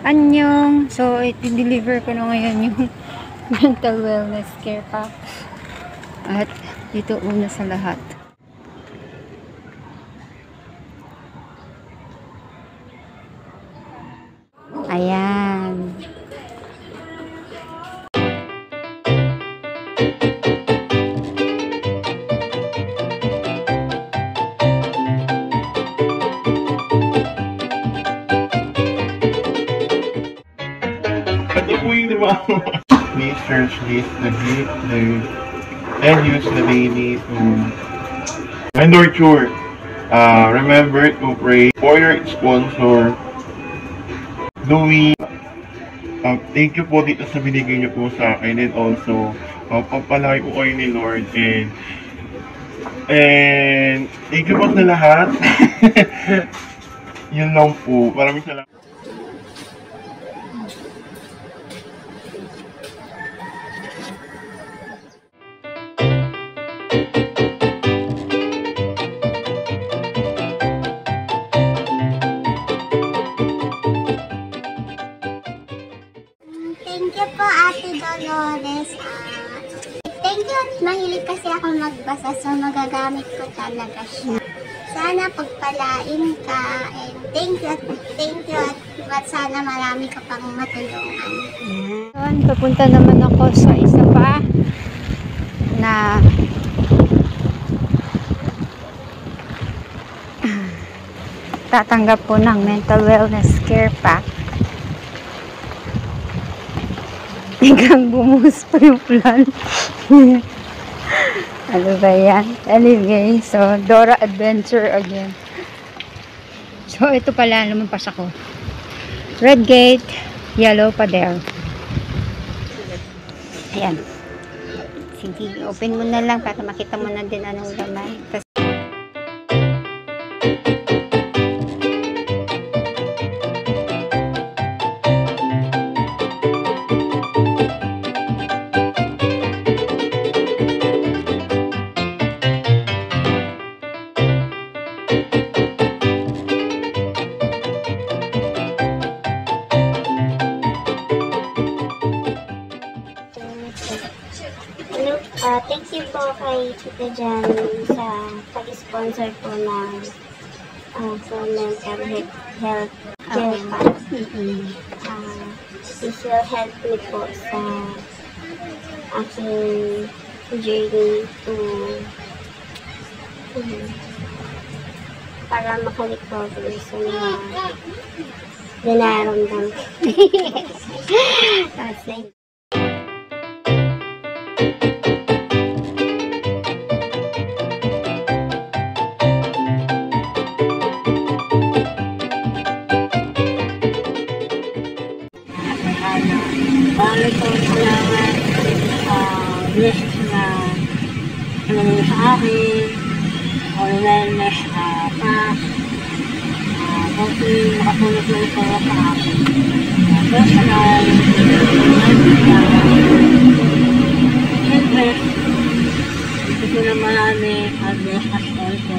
Anyong! So, i-deliver ko na ngayon yung mental wellness care pack. At dito una sa lahat. Ayan. Ito po yung diba? Please search this, and use the daily to endure cure. Remember to pray for your sponsor, Louie. Thank you po dito sa binigay niyo po sa akin, and also pagpalaki po kayo ni Lord, and thank you po sa lahat. Yun lang po. Maraming salamat. Thank you po, Ate Dolores. Thank you at mahilig kasi ako magbasa, so magagamit ko talaga siya. Sana pagpalain ka, and thank you at sana marami ka pang matulungan. Ayan, papunta naman ako sa isa pa na tatanggap po ng mental wellness care pack. Biglang bumuhos pa yung plan. Ano ba yan? Anyway, so Dora Adventure again. So ito pala, lumampas ako. Red gate, yellow pader. Ayan. Sige, open mo na lang para makita mo na din anong laman. Thank you po kay Tita Jan sa pag-sponsor po ng sa mental health care pack. This will help me po sa aking journey to para makarecover sa mga dinaramdam. That's like Bali po salamat blessings na ano sa akin, wellness pack, kasi makatulog na ito sa akin. Personal, siyempre, ito po na marami, bless us also,